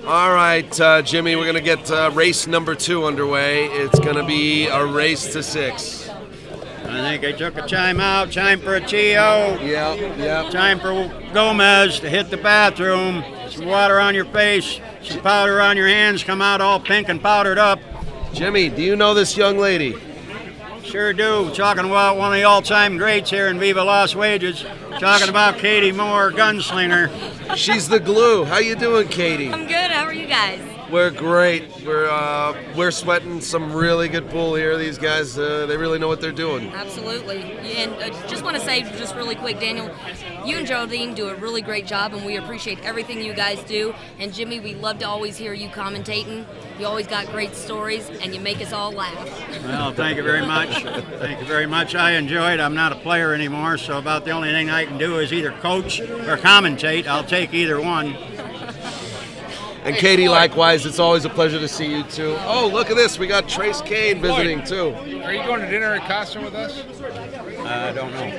All right, Jimmy, we're going to get race number 2 underway. It's going to be a race to 6. I think they took a time out, time for a TO. Yeah. Time for Gomez to hit the bathroom. Some water on your face, some powder on your hands, come out all pink and powdered up. Jimmy, do you know this young lady? Sure do. Talking about one of the all-time greats here in Viva Las Vegas. Talking about Katie Moore, gunslinger. She's the glue. How you doing, Katie? I'm good. How are you guys? We're great. We're sweating some really good pool here. These guys, they really know what they're doing. Absolutely. And just want to say, just really quick, Daniel, you and Geraldine do a really great job, and we appreciate everything you guys do. And Jimmy, we love to always hear you commentating. You always got great stories, and you make us all laugh. Well, thank you very much. Thank you very much. I enjoy it. I'm not a player anymore, so about the only thing I can do is either coach or commentate. I'll take either one. And Katie, likewise, it's always a pleasure to see you too. Oh, look at this. We got Trace Kane visiting too. Are you going to dinner at Costume with us? I don't know.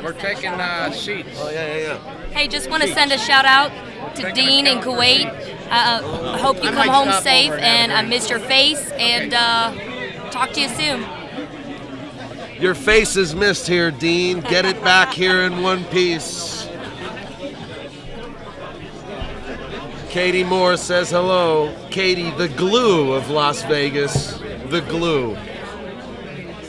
We're taking seats. Oh, yeah. Hey, just want to send a shout out to Dean in Kuwait. I hope you come home safe, and I missed your face, and talk to you soon. Your face is missed here, Dean. Get it back here in one piece. Katie Moore says hello. Katie, the glue of Las Vegas. The glue.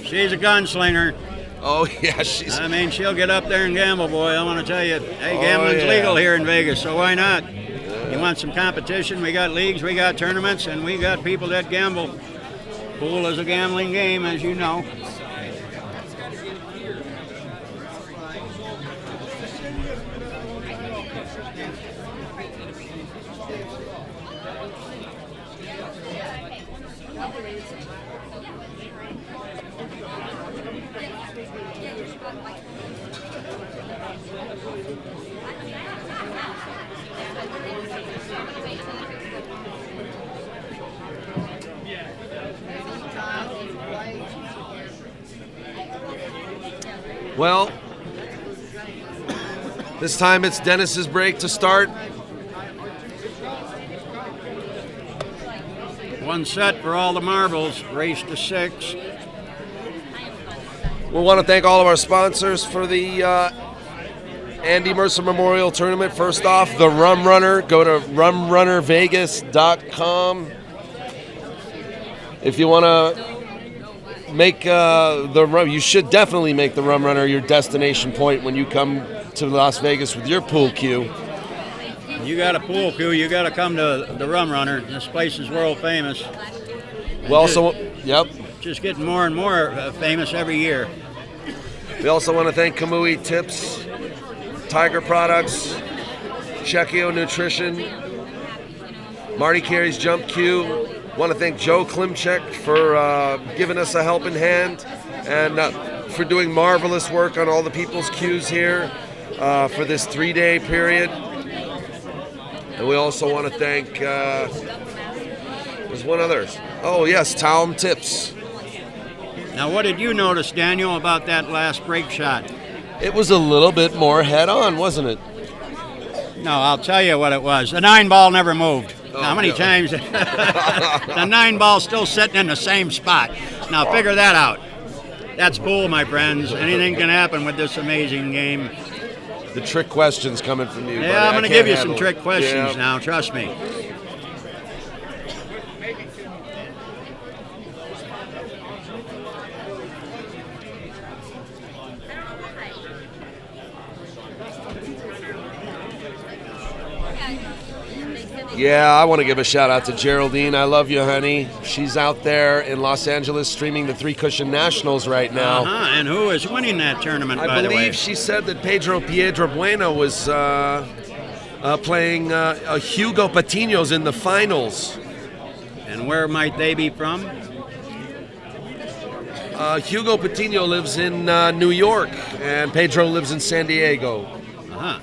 She's a gunslinger. Oh, yeah, she's... I mean, she'll get up there and gamble, boy. I want to tell you, hey, gambling's legal here in Vegas, so why not? You want some competition? We got leagues, we got tournaments, and we got people that gamble. Pool is a gambling game, as you know. Well, this time it's Dennis's break to start. One set for all the marbles, race to 6. We want to thank all of our sponsors for the Andy Mercer Memorial Tournament. First off, the Rum Runner. Go to rumrunnervegas.com. If you want to make the rum, you should definitely make the Rum Runner your destination point when you come to Las Vegas with your pool cue. You got a pool cue, you got to come to the Rum Runner. This place is world famous. We also, just getting more and more famous every year. We also want to thank Kamui Tips, Tiger Products, Checkio Nutrition, Marty Carey's Jump Cue. Want to thank Joe Klimchek for giving us a helping hand and for doing marvelous work on all the people's cues here for this 3-day period. And we also want to thank, there's one other. Oh, yes, Talm Tips. Now, what did you notice, Daniel, about that last break shot? It was a little bit more head-on, wasn't it? No, I'll tell you what it was. The 9-ball never moved. Oh, how many times? The 9-ball's still sitting in the same spot. Now, figure that out. That's pool, my friends. Anything can happen with this amazing game. The trick questions coming from you. Yeah, I'm going to give you some trick questions now, trust me. Yeah, I want to give a shout out to Geraldine. I love you, honey. She's out there in Los Angeles streaming the 3-Cushion Nationals right now. And who is winning that tournament, by the way? I believe she said that Pedro Bueno was playing Hugo Patiño's in the finals. And where might they be from? Hugo Patiño lives in New York, and Pedro lives in San Diego. Well,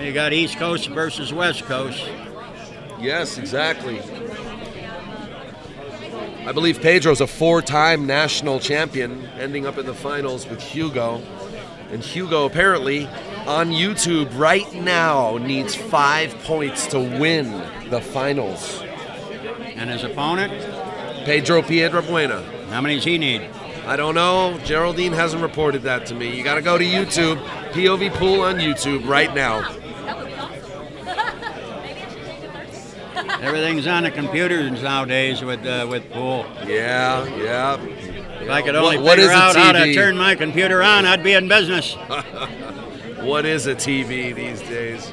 you got East Coast versus West Coast. Yes, exactly. I believe Pedro's a 4-time national champion, ending up in the finals with Hugo. And Hugo apparently on YouTube right now needs 5 points to win the finals. And his opponent? Pedro Piedrabuena. How many does he need? I don't know. Geraldine hasn't reported that to me. You got to go to YouTube, POVPOOL on YouTube right now. Everything's on the computers nowadays with pool. Yeah. If I could only figure out how to turn my computer on, I'd be in business. What is a TV these days?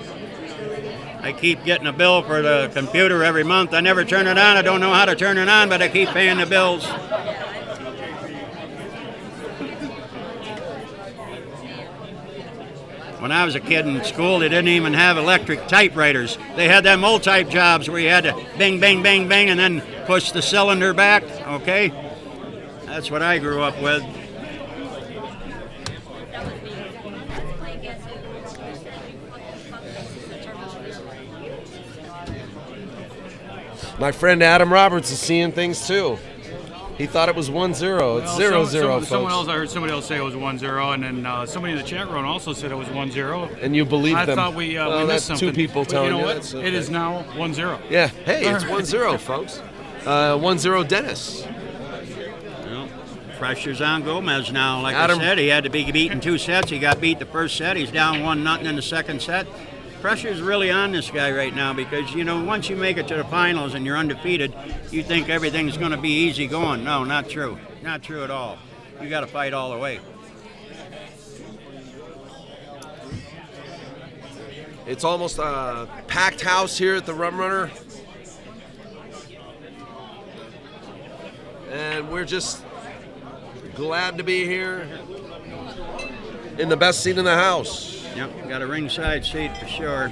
I keep getting a bill for the computer every month. I never turn it on. I don't know how to turn it on, but I keep paying the bills. When I was a kid in school, they didn't even have electric typewriters. They had them old type jobs where you had to bang, bang, bang, bang, and then push the cylinder back, okay? That's what I grew up with. My friend Adam Roberts is seeing things too. He thought it was 1-0. It's 0-0, folks. I heard somebody else say it was 1-0, and then somebody in the chat room also said it was 1-0. And you believe them? I thought we missed that's something. 2 people But telling you. You Know that, what? okay. It is now 1-0. Yeah. Hey, it's 1-0, folks. 1-0 Dennis. Well, pressure's on Gomez now. Like Adam. I said, he had to be beat in 2 sets. He got beat the first set. He's down 1-0 in the second set. Pressure's really on this guy right now because, you know, once you make it to the finals and you're undefeated, you think everything's going to be easy going. No, not true. Not true at all. You got to fight all the way. It's almost a packed house here at the Rum Runner. And we're just glad to be here in the best seat in the house. Yep, got a ringside seat for sure.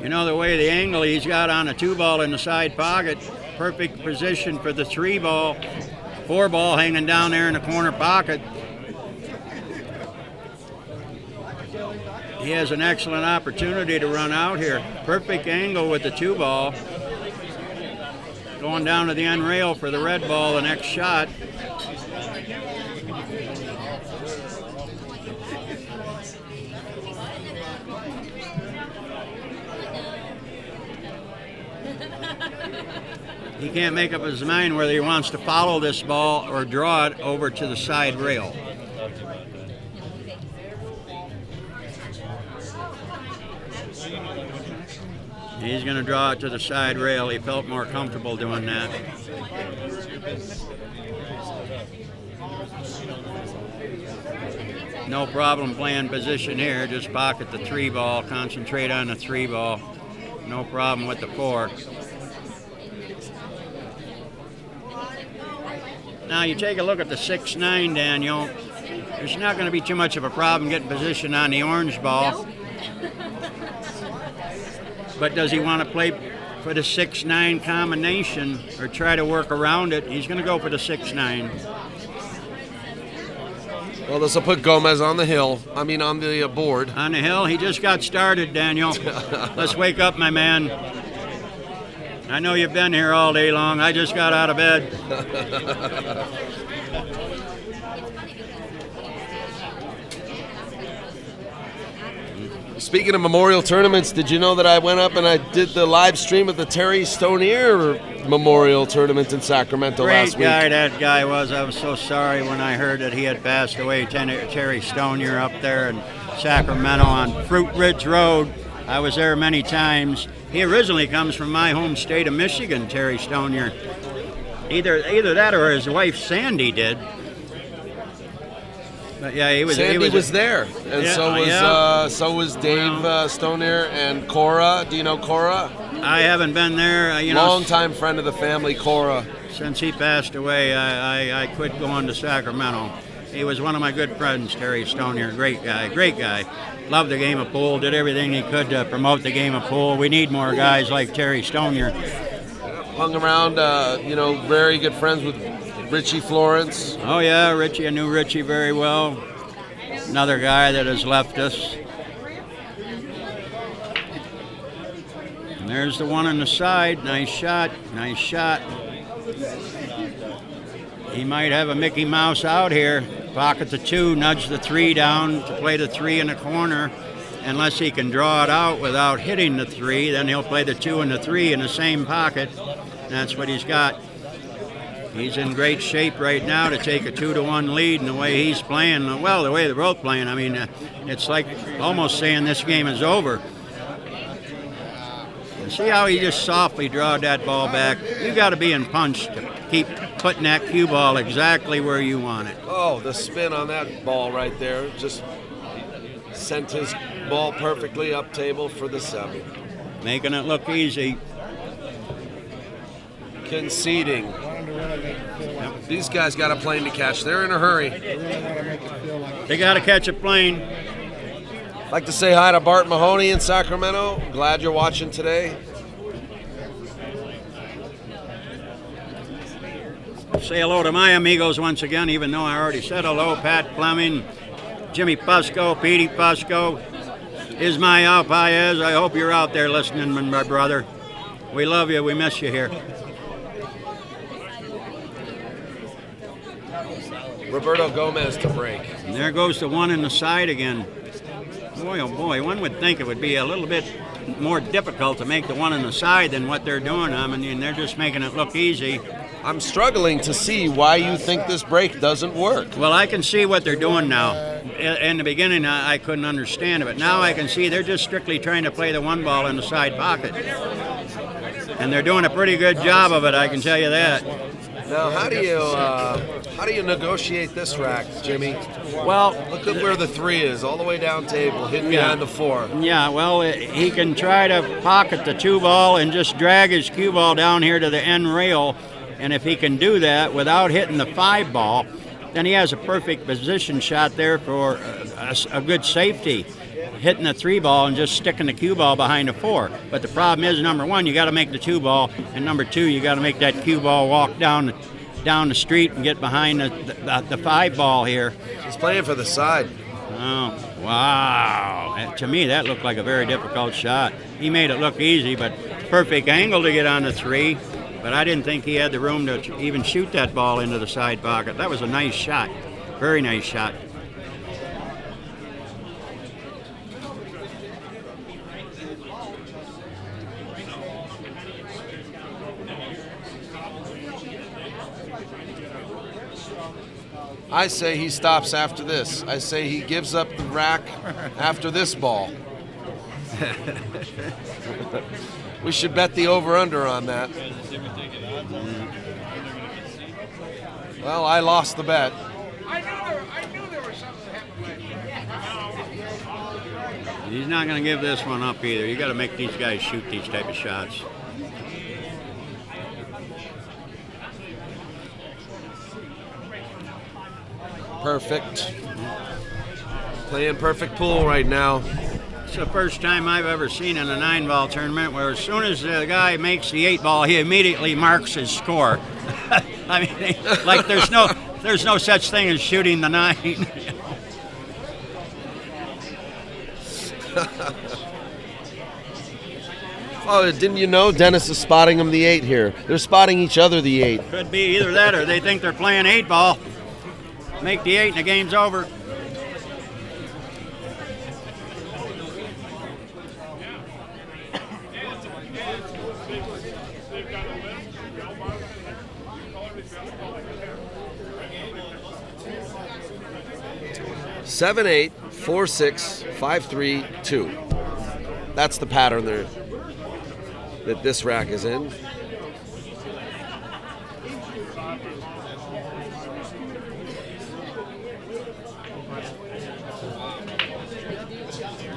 You know, the way the angle he's got on a 2-ball in the side pocket, perfect position for the 3-ball, 4-ball hanging down there in the corner pocket. He has an excellent opportunity to run out here. Perfect angle with the 2-ball. Going down to the end rail for the red ball, the next shot. He can't make up his mind whether he wants to follow this ball or draw it over to the side rail. He's going to draw it to the side rail. He felt more comfortable doing that. No problem playing position here. Just pocket the 3-ball. Concentrate on the 3-ball. No problem with the 4. Now you take a look at the 6-9, Daniel. There's not going to be too much of a problem getting position on the orange ball. But does he want to play for the 6-9 combination or try to work around it? He's going to go for the 6-9. Well, this will put Gomez on the hill. I mean, on the board. On the hill, he just got started, Daniel. Let's wake up, my man. I know you've been here all day long. I just got out of bed. Speaking of memorial tournaments, did you know that I went up and I did the live stream of the Terry Stonier Memorial Tournament in Sacramento last week? Great guy that guy was. I was so sorry when I heard that he had passed away. Terry Stonier up there in Sacramento on Fruit Ridge Road. I was there many times. He originally comes from my home state of Michigan, Terry Stonier. Either that or his wife Sandy did. But yeah, he was. Sandy was there, and yeah, so was Dave Stonier and Cora. Do you know Cora? I haven't been there. Long-time friend of the family, Cora. Since he passed away, I quit going to Sacramento. He was one of my good friends, Terry Stonier. Great guy. Loved the game of pool. Did everything he could to promote the game of pool. We need more guys like Terry Stonier. Hung around, very good friends with Richie Florence. Oh yeah, Richie. I knew Richie very well. Another guy that has left us. And there's the one on the side. Nice shot. He might have a Mickey Mouse out here. Pocket the 2, nudge the 3 down to play the 3 in the corner. Unless he can draw it out without hitting the 3, then he'll play the 2 and the 3 in the same pocket. That's what he's got. He's in great shape right now to take a 2-1 lead, and the way he's playing, well, the way they're both playing, I mean, it's like almost saying this game is over. And see how he just softly drawed that ball back? You got to be in punch to keep putting that cue ball exactly where you want it. Oh, the spin on that ball right there just sent his ball perfectly up table for the 7. Making it look easy. Conceding. These guys got a plane to catch. They're in a hurry. They got to catch a plane. Like to say hi to Bart Mahoney in Sacramento. Glad you're watching today. Say hello to my amigos once again, even though I already said hello. Pat Fleming, Jimmy Pusco, Petey Pusco, Ismael Paez. I hope you're out there listening, my brother. We love you. We miss you here. Roberto Gomez to break. And there goes the 1 in the side again. Boy, oh boy, one would think it would be a little bit more difficult to make the 1 in the side than what they're doing. I mean, they're just making it look easy. I'm struggling to see why you think this break doesn't work. Well, I can see what they're doing now. In the beginning, I couldn't understand it, but now I can see they're just strictly trying to play the 1 ball in the side pocket. And they're doing a pretty good job of it, I can tell you that. Now, how do you negotiate this rack, Jimmy? Well, look at where the 3 is, all the way down table, hidden behind the 4. Yeah, well, he can try to pocket the 2 ball and just drag his cue ball down here to the end rail. And if he can do that without hitting the 5 ball, then he has a perfect position shot there for a good safety. Hitting the 3 ball and just sticking the cue ball behind the 4. But the problem is, number 1, you got to make the 2 ball, and number 2, you got to make that cue ball walk down the street and get behind the 5 ball here. He's playing for the side. Oh, wow. To me, that looked like a very difficult shot. He made it look easy, but perfect angle to get on the 3. But I didn't think he had the room to even shoot that ball into the side pocket. That was a nice shot. Very nice shot. I say he stops after this. I say he gives up the rack after this ball. We should bet the over-under on that. Well, I lost the bet. I knew there was something happening. He's not going to give this one up either. You got to make these guys shoot these type of shots. Perfect. Playing perfect pool right now. It's the first time I've ever seen in a 9-ball tournament where as soon as the guy makes the 8 ball, he immediately marks his score. I mean, like there's no such thing as shooting the 9. Oh, didn't you know Dennis is spotting him the 8 here? They're spotting each other the 8. Could be either that or they think they're playing 8 ball. Make the 8 and the game's over. Seven, 8, 4, 6, 5, 3, 2. That's the pattern there that this rack is in.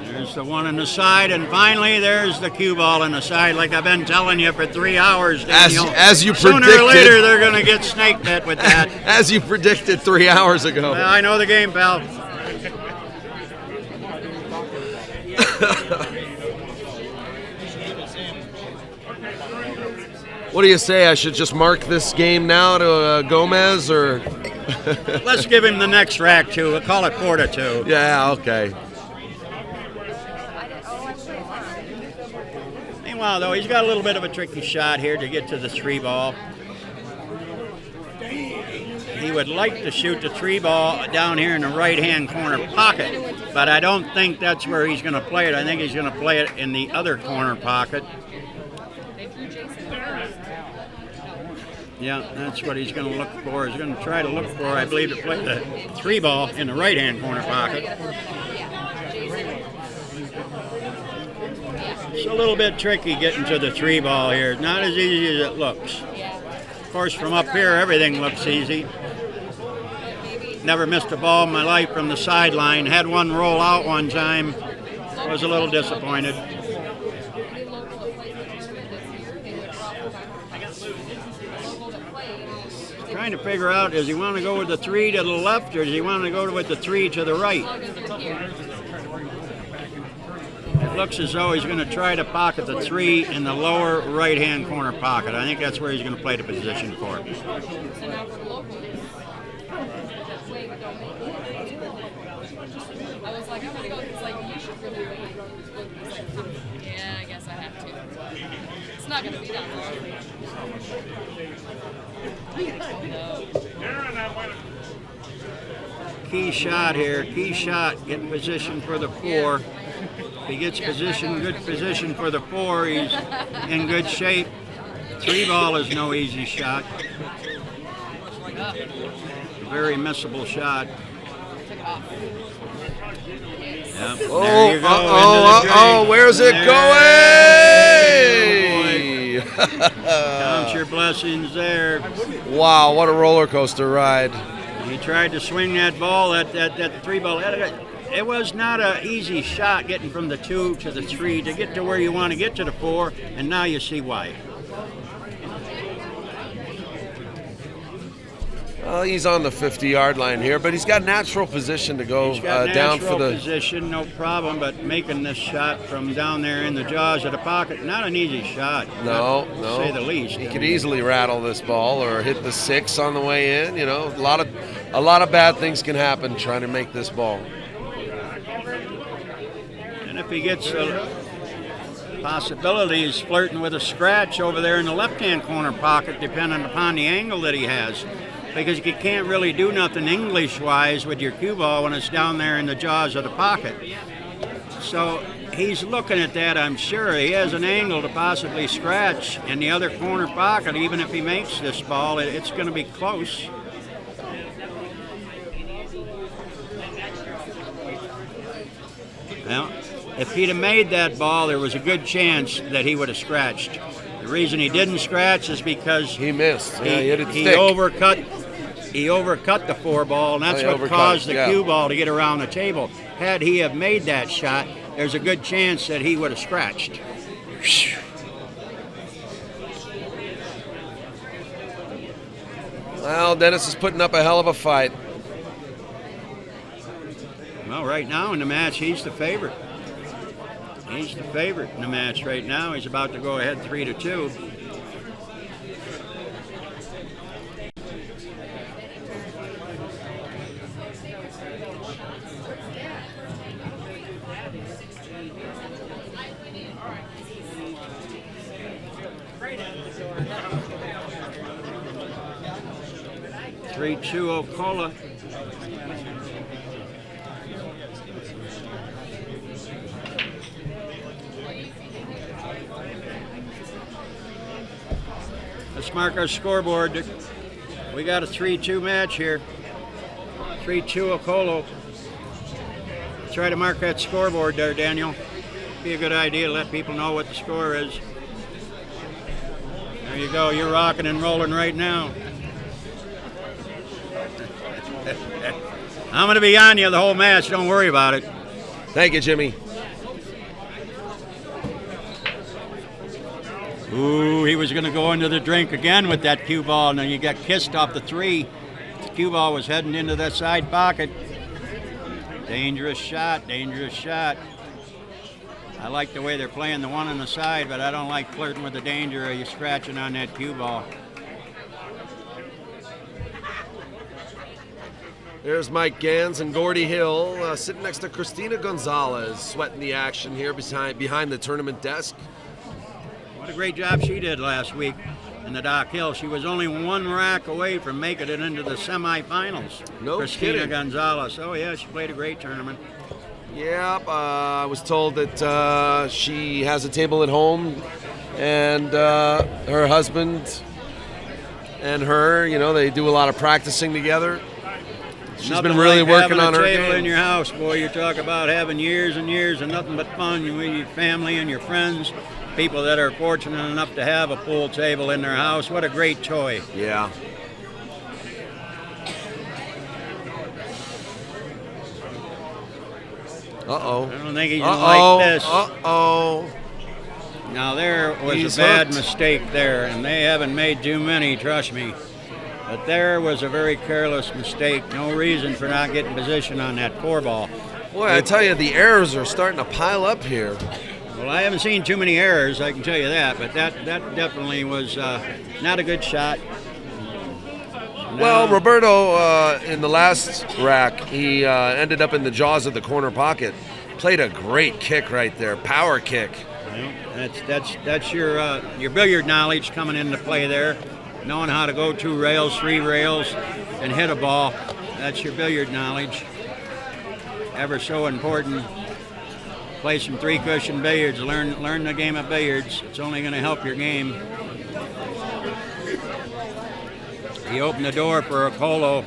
There's the 1 on the side, and finally there's the cue ball on the side, like I've been telling you for 3 hours, Daniel. As you predicted. Sooner or later, they're going to get snake bit with that. As you predicted 3 hours ago. Well, I know the game, pal. What do you say? I should just mark this game now to Gomez, or? Let's give him the next rack, too. We'll call it 4-2. Yeah, okay. Meanwhile, though, he's got a little bit of a tricky shot here to get to the 3 ball. he would like to shoot the 3 ball down here in the right-hand corner pocket, but I don't think that's where he's going to play it. I think he's going to play it in the other corner pocket. Yeah, that's what he's going to look for. He's going to try to look for, I believe, to play the 3 ball in the right-hand corner pocket. It's a little bit tricky getting to the 3 ball here. Not as easy as it looks. Of course, from up here, everything looks easy. Never missed a ball in my life from the sideline. Had one roll out one time. Was a little disappointed. Trying to figure out, does he want to go with the 3 to the left, or does he want to go with the 3 to the right? It looks as though he's going to try to pocket the 3 in the lower right-hand corner pocket. I think that's where he's going to play the position for it. Yeah, I guess I have to. It's not going to be that long. Key shot here, key shot, get position for the 4. If he gets good position for the 4, he's in good shape. 3 ball is no easy shot. Very missable shot. Yep, there you go. Where's it going? Count your blessings there. Wow, what a roller coaster ride. He tried to swing that ball, that 3 ball. It was not an easy shot getting from the 2 to the 3 to get to where you want to get to the 4, and now you see why. Well, he's on the 50-yard line here, but he's got natural position to go down for the position, no problem. But making this shot from down there in the jaws of the pocket, not an easy shot. No. To say the least. He could easily rattle this ball or hit the 6 on the way in. You know, a lot of bad things can happen trying to make this ball. And if he gets possibilities, flirting with a scratch over there in the left-hand corner pocket, depending upon the angle that he has. Because you can't really do nothing English-wise with your cue ball when it's down there in the jaws of the pocket. So he's looking at that, I'm sure. He has an angle to possibly scratch in the other corner pocket. Even if he makes this ball, it's going to be close. Well, if he'd have made that ball, there was a good chance that he would have scratched. The reason he didn't scratch is because he missed. He overcut the 4 ball, and that's what caused the cue ball to get around the table. Had he have made that shot, there's a good chance that he would have scratched. Well, Dennis is putting up a hell of a fight. Well, right now in the match, he's the favorite. He's the favorite in the match right now. He's about to go ahead 3-2. ORCOLLO. Let's mark our scoreboard. We got a 3-2 match here. 3-2 ORCOLLO. Try to mark that scoreboard there, Daniel. Be a good idea to let people know what the score is. There you go. You're rocking and rolling right now. I'm going to be on you the whole match. Don't worry about it. Thank you, Jimmy. Ooh, he was going to go into the drink again with that cue ball, and then you got kissed off the 3. The cue ball was heading into that side pocket. Dangerous shot, dangerous shot. I like the way they're playing the 1 on the side, but I don't like flirting with the danger of you scratching on that cue ball. There's Mike Gans and Gordy Hill sitting next to Christina Gonzalez, sweating the action here behind the tournament desk. What a great job she did last week. in the Dock Hill. She was only one rack away from making it into the semifinals. No Christina kidding. Gonzalez. Oh yeah, she played a great tournament. Yep, I was told that she has a table at home, and her husband and her, you know, they do a lot of practicing together. She's Nothing been really like working on having her a table game. in your house, boy. You talk about having years and years of nothing but fun with your family and your friends, people that are fortunate enough to have a pool table in their house. What a great toy. Yeah. Uh-oh. I don't think he's going to like this. Uh-oh. Now there was He's a bad hooked. mistake there, and they haven't made too many, trust me. But there was a very careless mistake. No reason for not getting position on that 4-ball. Boy, I tell you, the errors are starting to pile up here. Well, I haven't seen too many errors, I can tell you that, but that definitely was not a good shot. Well, No. Roberto, in the last rack, he ended up in the jaws of the corner pocket. Played a great kick right there, power kick. Well, that's your billiard knowledge coming into play there. Knowing how to go 2 rails, 3 rails, and hit a ball. That's your billiard knowledge. Ever so important. Play some 3-cushion billiards. Learn the game of billiards. It's only going to help your game. He opened the door for Allsup.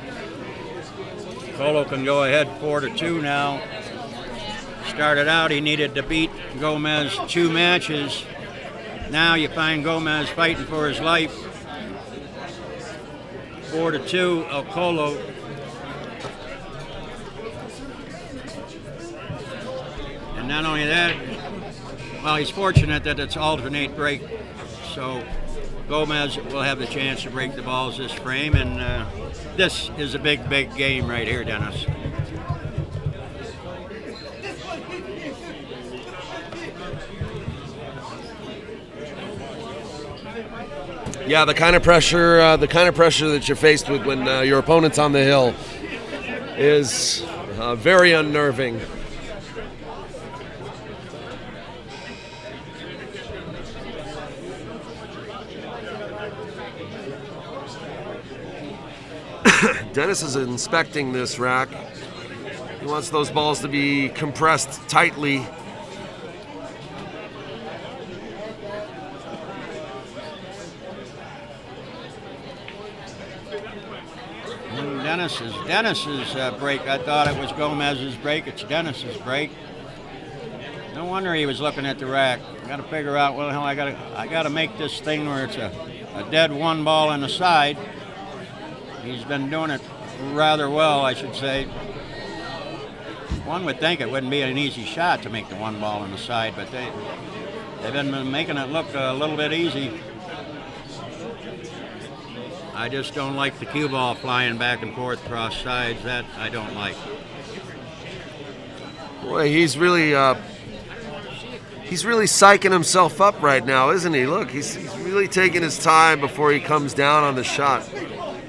Allsup can go ahead 4-2 now. Started out, he needed to beat Gomez 2 matches. Now you find Gomez fighting for his life. 4-2, Allsup. And not only that, well, he's fortunate that it's alternate break, so Gomez will have the chance to break the balls this frame, and this is a big, big game right here, Dennis. Yeah, the kind of pressure that you're faced with when your opponent's on the hill is very unnerving. Dennis is inspecting this rack. He wants those balls to be compressed tightly. Dennis's break. I thought it was Gomez's break. It's Dennis's break. No wonder he was looking at the rack. Got to figure out. Well, I got to make this thing where it's a dead 1 ball on the side. He's been doing it rather well, I should say. One would think it wouldn't be an easy shot to make the 1 ball on the side, but they've been making it look a little bit easy. I just don't like the cue ball flying back and forth cross sides. That I don't like. Boy, he's really psyching himself up right now, isn't he? Look, he's really taking his time before he comes down on the shot.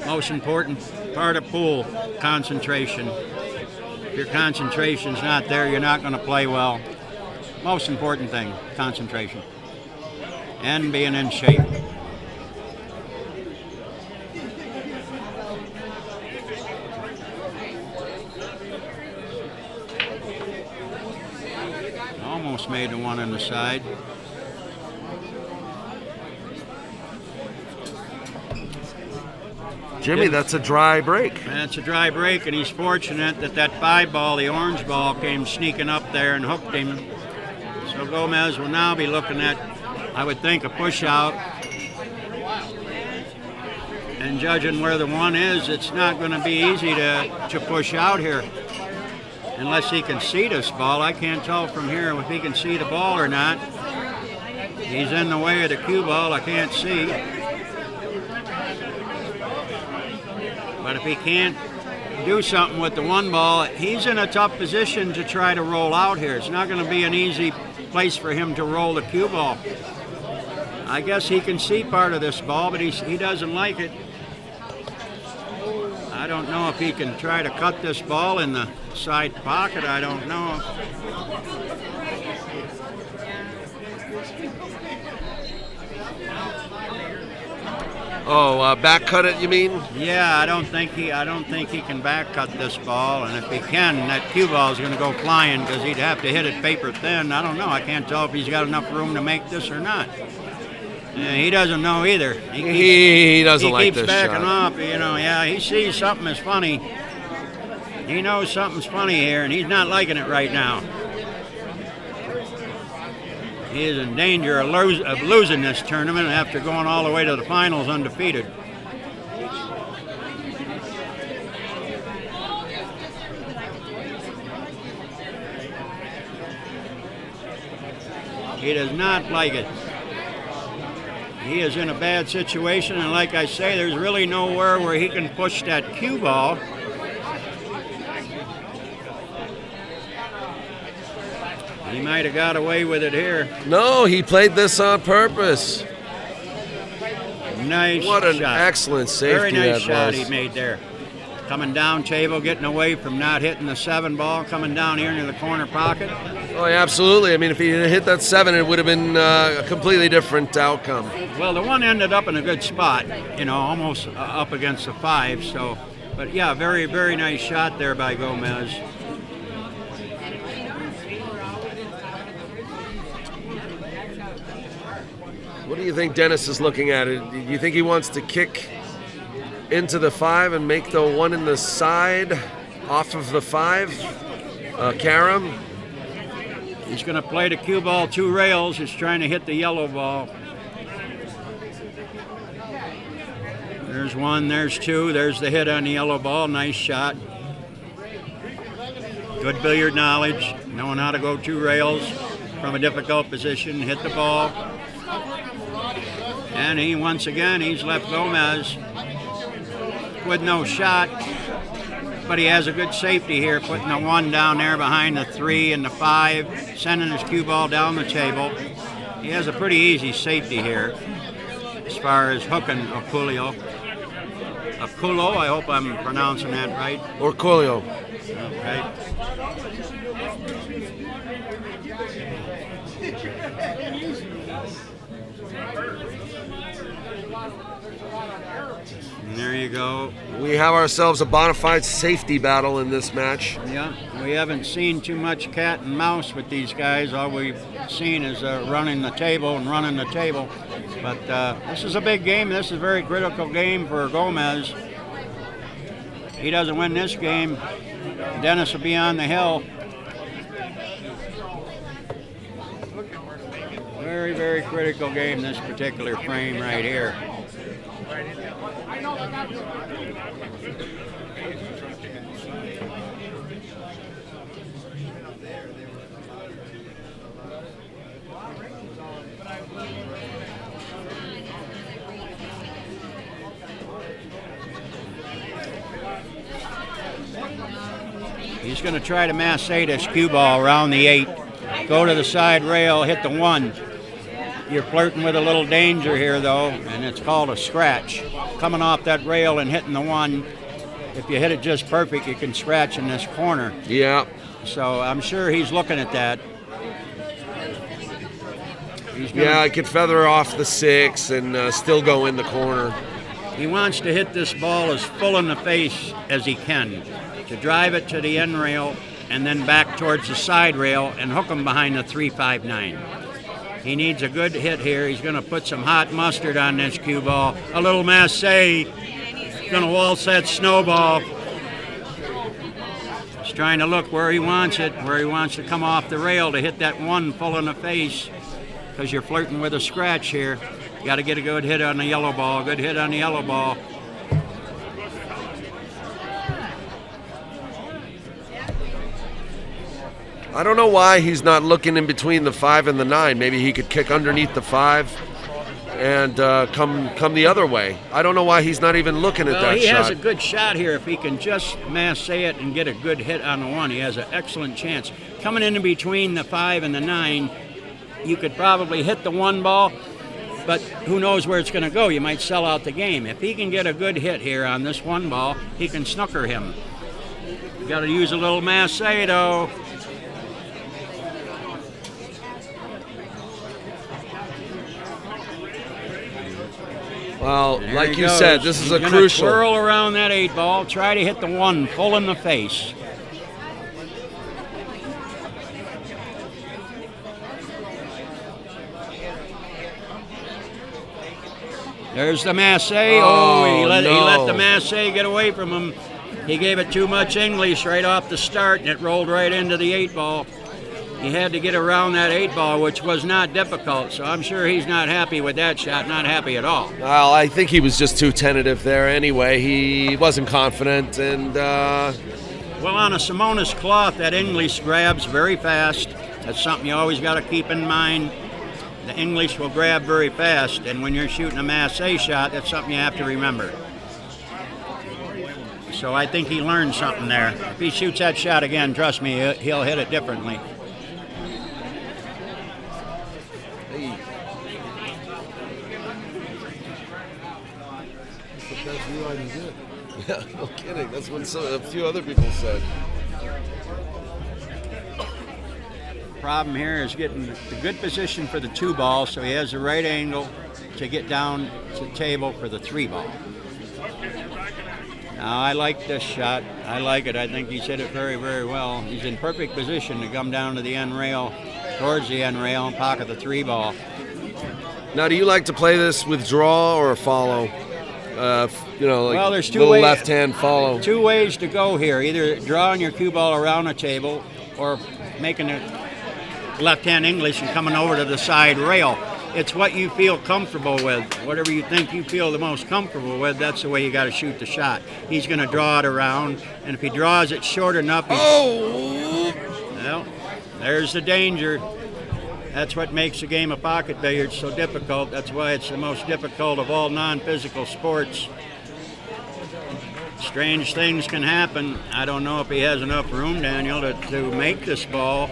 Most important part of pool, concentration. If your concentration's not there, you're not going to play well. Most important thing, concentration. And being in shape. Almost made the 1 on the side. Jimmy, that's a dry break. That's a dry break, and he's fortunate that 5 ball, the orange ball, came sneaking up there and hooked him. So Gomez will now be looking at, I would think, a push out. And judging where the 1 is, it's not going to be easy to push out here. Unless he can see this ball. I can't tell from here if he can see the ball or not. He's in the way of the cue ball. I can't see. But if he can't do something with the 1 ball, he's in a tough position to try to roll out here. It's not going to be an easy place for him to roll the cue ball. I guess he can see part of this ball, but he doesn't like it. I don't know if he can try to cut this ball in the side pocket. I don't know. Back cut it, you mean? Yeah, I don't think he can back cut this ball, and if he can, that cue ball is going to go flying because he'd have to hit it paper thin. I don't know. I can't tell if he's got enough room to make this or not. Yeah, he doesn't know either. He doesn't like this shot. He keeps backing shot. off. You know, yeah, he sees something is funny. He knows something's funny here, and he's not liking it right now. He is in danger of losing this tournament after going all the way to the finals undefeated. He does not like it. He is in a bad situation, and like I say, there's really nowhere where he can push that cue ball. He might have got away with it here. No, he played this on purpose. Nice What an shot. excellent safety Very nice that shot was. he made there. Coming down table, getting away from not hitting the 7 ball, coming down here into the corner pocket. Oh, yeah, absolutely. I mean, if he had hit that 7, it would have been a completely different outcome. Well, the one ended up in a good spot, you know, almost up against the 5. So, but yeah, very, very nice shot there by Gomez. What do you think Dennis is looking at? Do you think he wants to kick into the 5 and make the one in the side off of the 5? Karam? He's going to play the cue ball 2 rails. He's trying to hit the yellow ball. There's 1, there's 2. There's the hit on the yellow ball. Nice shot. Good billiard knowledge, knowing how to go 2 rails from a difficult position, hit the ball. And he, once again, he's left Gomez with no shot, but he has a good safety here, putting the 1 down there behind the 3 and the 5, sending his cue ball down the table. He has a pretty easy safety here as far as hooking ORCOLLO. ORCOLLO, I hope I'm pronouncing that right. ORCOLLO. Okay. And there you go. We have ourselves a bona fide safety battle in this match. Yeah, we haven't seen too much cat and mouse with these guys. All we've seen is running the table. But this is a big game. This is a very critical game for Gomez. He doesn't win this game, Dennis will be on the hill. Very, very critical game, this particular frame right here. He's going to try to massate this cue ball around the 8. Go to the side rail, hit the 1. You're flirting with a little danger here, though, and it's called a scratch. Coming off that rail and hitting the 1, if you hit it just perfect, you can scratch in this corner. Yeah. So I'm sure he's looking at that. Yeah, I could feather off the 6 and still go in the corner. He wants to hit this ball as full in the face as he can, to drive it to the end rail and then back towards the side rail and hook him behind the 359. He needs a good hit here. He's going to put some hot mustard on this cue ball. A little massé. Going to waltz that snowball. He's trying to look where he wants it, where he wants to come off the rail to hit that 1 full in the face, because you're flirting with a scratch here. You got to get a good hit on the yellow ball. Good hit on the yellow ball. I don't know why he's not looking in between the 5 and the 9. Maybe he could kick underneath the 5 and come the other way. I don't know why he's not even looking at that shot. He has a good shot here. If he can just massé it and get a good hit on the 1, he has an excellent chance. Coming in between the 5 and the 9, you could probably hit the 1 ball, but who knows where it's going to go. You might sell out the game. If he can get a good hit here on this 1 ball, he can snooker him. You got to use a little massé, though. Well, There like he you goes. said, this is He's a gonna crucial. twirl around that 8-ball, try to hit the 1 full in the face. There's the Massey. Oh, he let no. the Massey get away from him. He gave it too much English right off the start, and it rolled right into the 8-ball. He had to get around that 8-ball, which was not difficult. So I'm sure he's not happy with that shot. Not happy at all. Well, I think he was just too tentative there anyway. He wasn't confident, and Well, on a Simonis cloth, that English grabs very fast. That's something you always got to keep in mind. The English will grab very fast, and when you're shooting a Massey shot, that's something you have to remember. So I think he learned something there. If he shoots that shot again, trust me, he'll hit it differently. yeah, no kidding. That's what a few other people said. Problem here is getting the good position for the 2-ball, so he has the right angle to get down to the table for the 3-ball. Now, I like this shot. I like it. I think he's hit it very, very well. He's in perfect position to come down to the end rail, towards the end rail, and pocket the 3-ball. Now, do you like to play this with draw or follow? Well, there's two little ways. left-hand follow. 2 ways to go here. Either drawing your cue ball around the table or making it left-hand English and coming over to the side rail. It's what you feel comfortable with. Whatever you think you feel the most comfortable with, that's the way you got to shoot the shot. He's going to draw it around, and if he draws it short enough, well, there's the danger. That's what makes the game of pocket billiards so difficult. That's why it's the most difficult of all non-physical sports. Strange things can happen. I don't know if he has enough room, Daniel, to make this ball.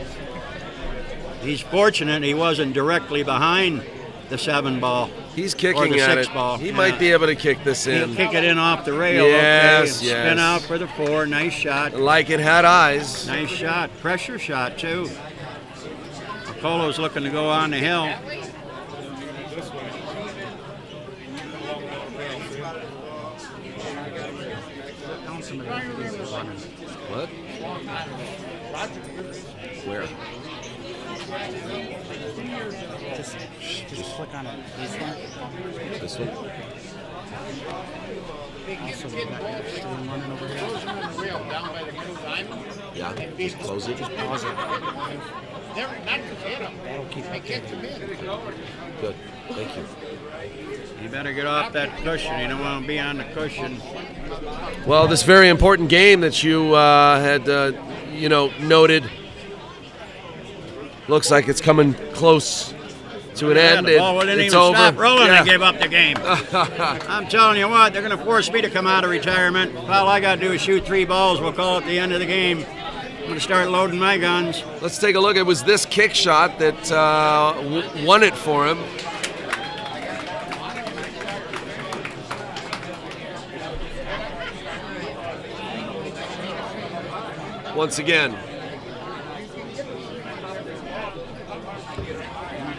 He's fortunate he wasn't directly behind the 7-ball. He's or kicking the at 6-ball. it. He might be able to kick this in. He'll kick it in off the rail. Yes, okay. yes. Spin out for the 4. Nice shot. Like it had eyes. Nice shot. Pressure shot, too. Polo's looking to go on the hill. What? Where? Just click on it. This one? Also, we got your stream running over here. Yeah. Just close it. Just Pause it. That'll keep Good. Thank you. You better get off that cushion. You don't want to be on the cushion. Well, this very important game that you had, noted, looks like it's coming close to an end. The ball wouldn't It's even over. stop rolling Yeah. and gave up the game. I'm telling you what, they're going to force me to come out of retirement. All I got to do is shoot 3 balls. We'll call it the end of the game. I'm going to start loading my guns. Let's take a look. It was this kick shot that won it for him. Once again.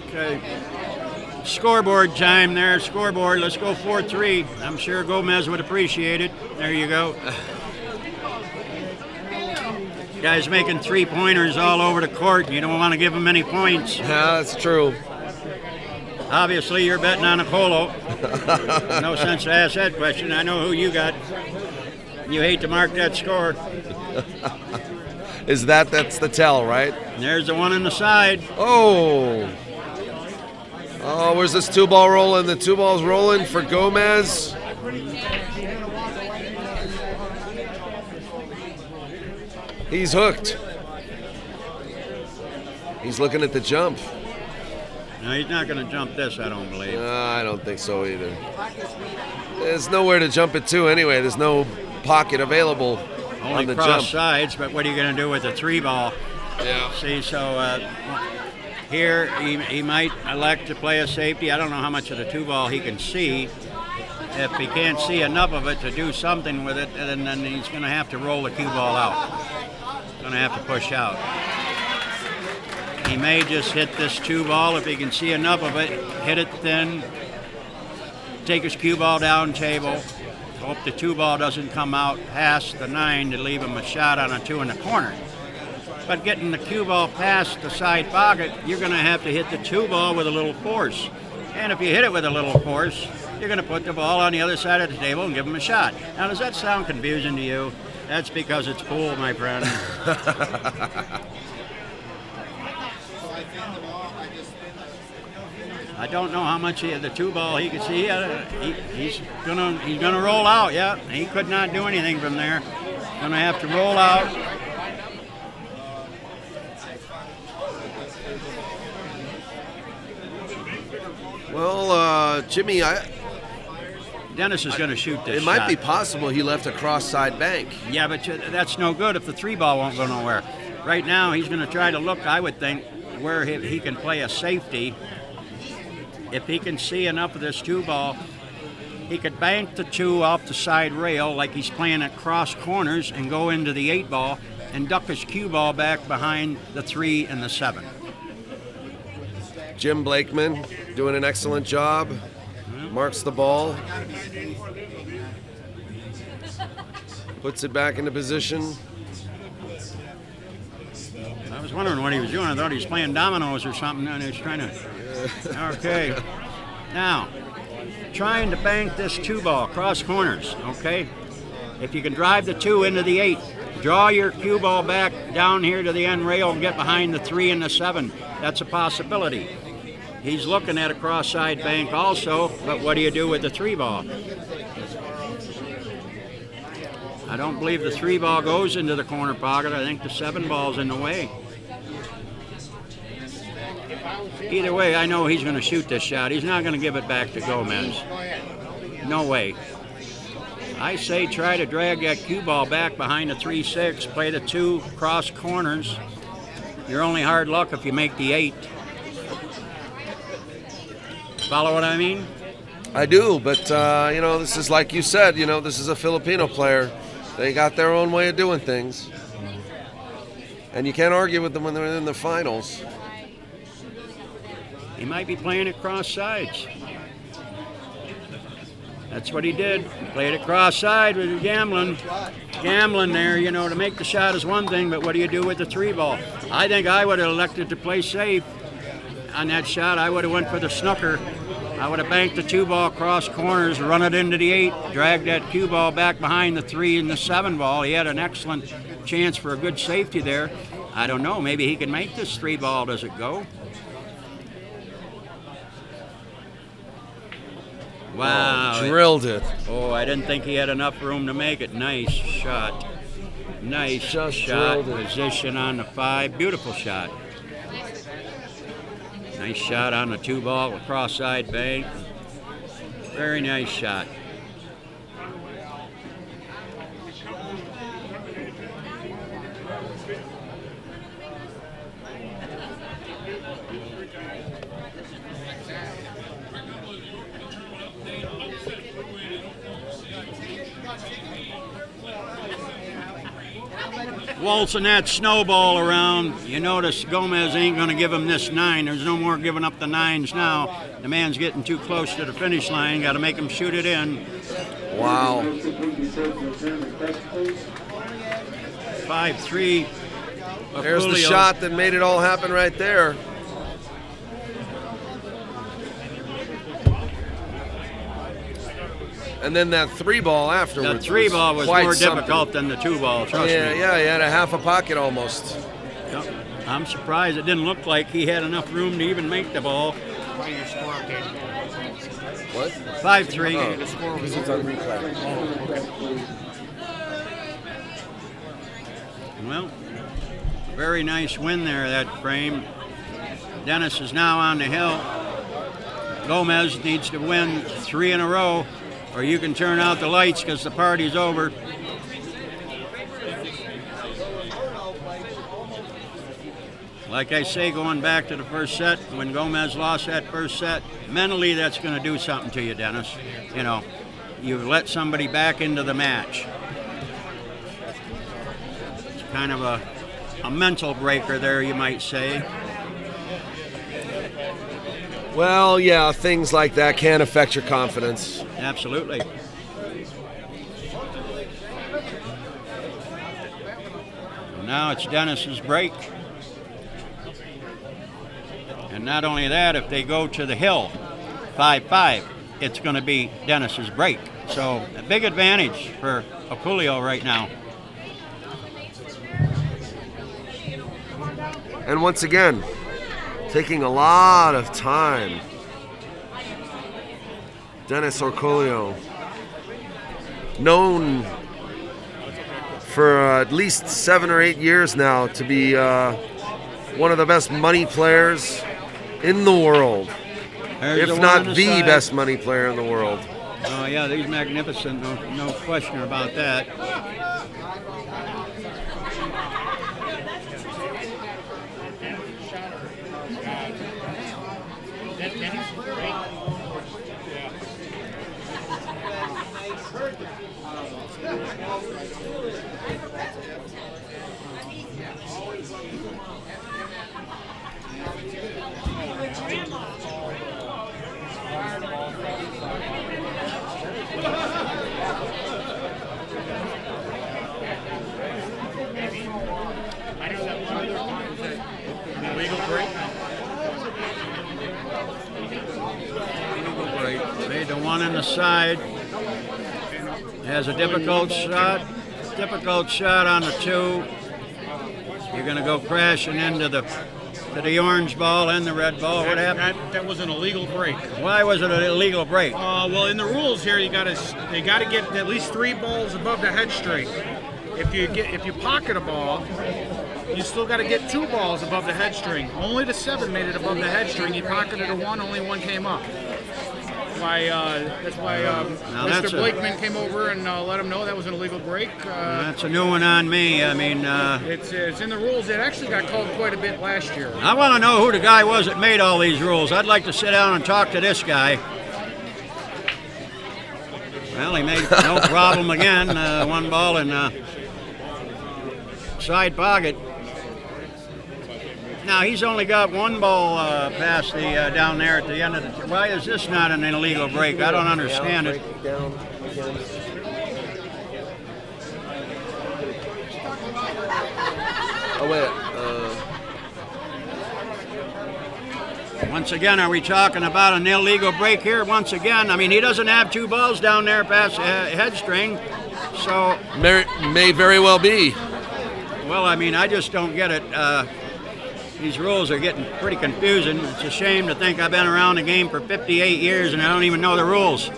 Okay. Scoreboard time there. Scoreboard. Let's go 4-3. I'm sure Gomez would appreciate it. There you go. Guys making 3-pointers all over the court. You don't want to give them any points. Yeah, that's true. Obviously, you're betting on Occollo. No sense to ask that question. I know who you got. You hate to mark that score. That's the tell, right? And there's the one on the side. Oh, where's this 2-ball rolling? The 2-ball's rolling for Gomez. He's hooked. He's looking at the jump. No, he's not going to jump this, I don't believe. I don't think so either. There's nowhere to jump it to anyway. There's no pocket available on Only the cross jump. sides, but what are you going to do with a 3-ball? Yeah. See, so here he might elect to play a safety. I don't know how much of the 2-ball he can see. If he can't see enough of it to do something with it, then he's going to have to roll the cue ball out. Going to have to push out. He may just hit this 2-ball if he can see enough of it, hit it thin, take his cue ball down table, hope the 2 ball doesn't come out past the 9 to leave him a shot on a 2 in the corner. But getting the cue ball past the side pocket, you're going to have to hit the 2 ball with a little force. And if you hit it with a little force, you're going to put the ball on the other side of the table and give him a shot. Now, does that sound confusing to you? That's because it's pool, my friend. I don't know how much the 2 ball he could see. He's gonna roll out. Yeah, he could not do anything from there. Gonna have to roll out. Well, Jimmy, Dennis is going to shoot this it might shot. be possible he left a cross-side bank. Yeah, but that's no good if the 3 ball won't go nowhere. Right now, he's going to try to look, I would think, where he can play a safety. If he can see enough of this 2 ball, he could bank the 2 off the side rail like he's playing at cross corners and go into the 8 ball and duck his cue ball back behind the 3 and the 7. Jim Blakeman doing an excellent job. Marks the ball. Puts it back into position. I was wondering what he was doing. I thought he was playing dominoes or something, and he was trying to... Okay. Now, trying to bank this 2 ball, cross corners, okay? If you can drive the 2 into the 8, draw your cue ball back down here to the end rail and get behind the 3 and the 7. That's a possibility. He's looking at a cross-side bank also, but what do you do with the 3 ball? I don't believe the 3 ball goes into the corner pocket. I think the 7 ball's in the way. Either way, I know he's going to shoot this shot. He's not going to give it back to Gomez. No way. I say try to drag that cue ball back behind the 3-6, play the 2 cross corners. You're only hard luck if you make the 8. Follow what I mean? I do, but, this is like you said, this is a Filipino player. They got their own way of doing things. And you can't argue with them when they're in the finals. He might be playing it cross sides. That's what he did. He played it cross side with gambling. Gambling there, to make the shot is one thing, but what do you do with the 3 ball? I think I would have elected to play safe on that shot. I would have went for the snooker. I would have banked the 2 ball cross corners, run it into the 8, dragged that cue ball back behind the 3 and the 7 ball. He had an excellent chance for a good safety there. I don't know. Maybe he can make this 3 ball. Does it go? Wow. Oh, drilled it. Oh, I didn't think he had enough room to make it. Nice shot. Nice Just shot. drilled it. Position on the 5. Beautiful shot. Nice shot on the 2 ball, cross side bank. Very nice shot. Waltzing that snowball around. You notice Gomez ain't going to give him this 9. There's no more giving up the 9s now. The man's getting too close to the finish line. Got to make him shoot it in. Wow. 5-3. There's the shot that made it all happen right there. And then that 3 ball afterwards. The 3 ball was quite more something. difficult than the 2 ball, trust me. Yeah, he had a half a pocket almost. Yep. I'm surprised it didn't look like he had enough room to even make the ball. What are your score update? What? 5-3. The score was It's on replay. Oh, okay. Well, very nice win there, that frame. Dennis is now on the hill. Gomez needs to win 3 in a row, or you can turn out the lights because the party's over. Like I say, going back to the first set, when Gomez lost that first set, mentally that's going to do something to you, Dennis. You've let somebody back into the match. It's kind of a mental breaker there, you might say. Well, yeah, things like that can affect your confidence. Absolutely. Now it's Dennis's break. And not only that, if they go to the hill, 5-5, it's going to be Dennis's break. So a big advantage for ORCOLLO right now. And once again, taking a lot of time. Dennis ORCOLLO, known for at least 7 or 8 years now to be one of the best money players in the world, There's if not one on the side. best money player in the world. Oh yeah, he's magnificent, no question about that. Illegal break. Made the one on the side. Has a difficult shot on the 2. You're going to go crashing into the orange ball and the red ball. What happened? That was an illegal break. Why was it an illegal break? Well, in the rules here, they got to get at least 3 balls above the head string. If you pocket a ball, you still got to get 2 balls above the head string. Only the 7 made it above the head string. He pocketed a 1, only 1 came up. That's why Mr. Blakeman came over and let him know that was an illegal break. That's a new one on me. I mean, it's in the rules. It actually got called quite a bit last year. I want to know who the guy was that made all these rules. I'd like to sit down and talk to this guy. Well, he made no problem again. 1 ball in side pocket. Now he's only got 1 ball past the down there at the end of the. Why is this not an illegal break? I don't understand it. Oh wait. Once again, are we talking about an illegal break here? Once again, I mean he doesn't have 2 balls down there past head string, so. May very well be. Well, I mean I just don't get it. These rules are getting pretty confusing. It's a shame to think I've been around the game for 58 years and I don't even know the rules.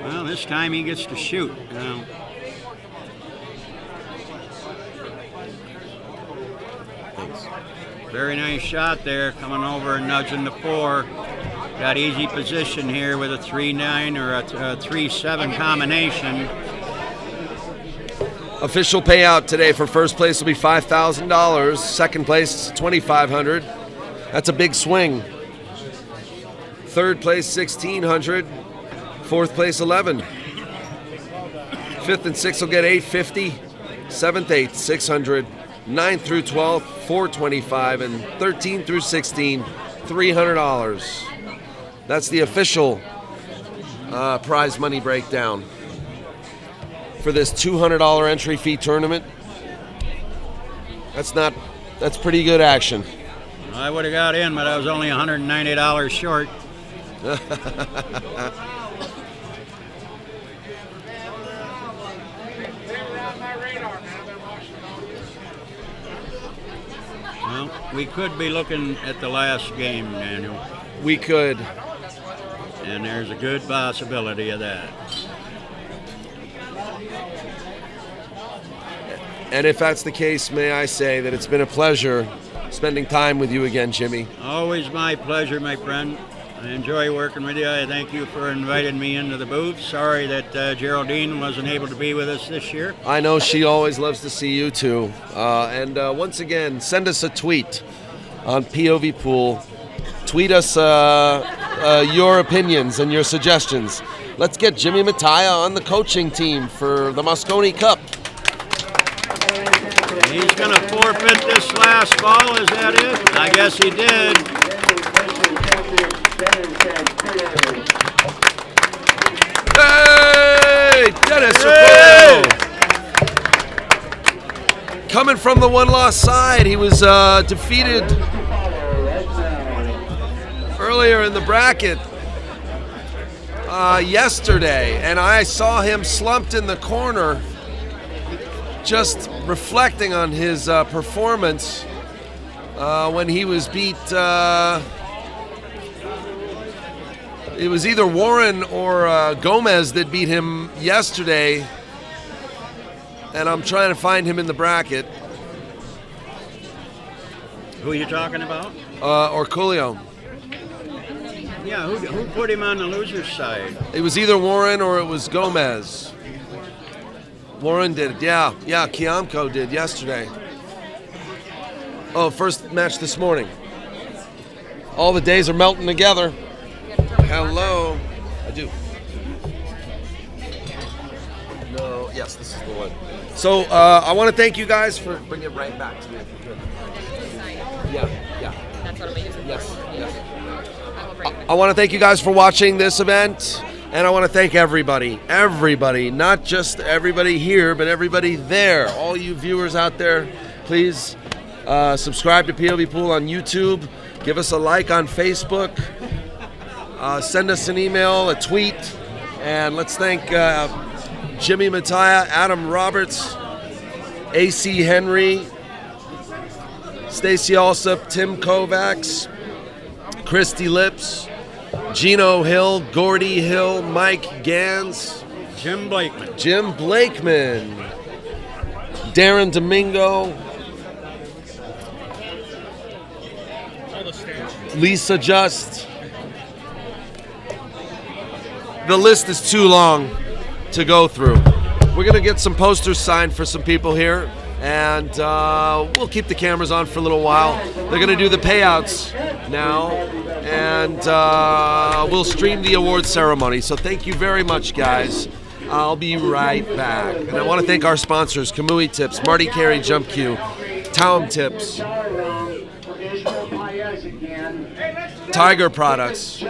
Well, this time he gets to shoot. Very nice shot there, coming over and nudging the 4. Got easy position here with a 3-9 or a 3-7 combination. Official payout today for first place will be $5,000. Second place, $2,500. That's a big swing. Third place, $1,600. Fourth place, $11. Fifth and sixth will get $850. Seventh, $800, $600. 9th through 12th, $425, and 13 through 16, $300. That's the official prize money breakdown for this $200 entry fee tournament. That's pretty good action. I would have got in, but I was only $190 short. Well, we could be looking at the last game, Daniel. We could. And there's a good possibility of that. And if that's the case, may I say that it's been a pleasure spending time with you again, Jimmy. Always my pleasure, my friend. I enjoy working with you. I thank you for inviting me into the booth. Sorry that Geraldine wasn't able to be with us this year. I know she always loves to see you too. And once again, send us a tweet on POVPOOL. Tweet us your opinions and your suggestions. Let's get Jimmy Mattaya on the coaching team for the Moscone Cup. He's going to forfeit this last ball. Is that it? I guess he did. Hey, Dennis O'Connell. Coming from the one-loss side, he was defeated earlier in the bracket yesterday, and I saw him slumped in the corner, just reflecting on his performance when he was beat. It was either Warren or Gomez that beat him yesterday, and I'm trying to find him in the bracket. Who are you talking about? ORCOLLO. Yeah, who put him on the loser's side? It was either Warren or it was Gomez. Warren did it, yeah. Yeah, Kiamco did yesterday. Oh, first match this morning. All the days are melting together. Hello. I do. No, yes, this is the one. So I want to thank you guys for bringing it right back to me. Yeah. That's what I'm using. Yes. I want to thank you guys for watching this event, and I want to thank everybody, not just everybody here, but everybody there. All you viewers out there, please subscribe to POVPOOL on YouTube, give us a like on Facebook, send us an email, a tweet, and let's thank Jimmy Mattaya, Adam Roberts, AC Henry, Stacy Allsup, Tim Kovacs, Christy Lips, Gino Hill, Gordy Hill, Mike Gans, Jim Blakeman, Darren Domingo, Lisa Just. The list is too long to go through. We're going to get some posters signed for some people here, and we'll keep the cameras on for a little while. They're going to do the payouts now, and we'll stream the award ceremony. So thank you very much, guys. I'll be right back. And I want to thank our sponsors, Kamui Tips, Marty Carey Jump Q, Taum Tips, Tiger Products,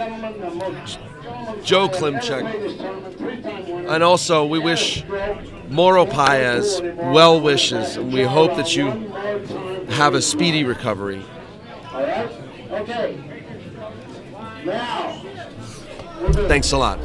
Joe Klimchuk, and also we wish Moro Paez well wishes, and we hope that you have a speedy recovery. Thanks a lot.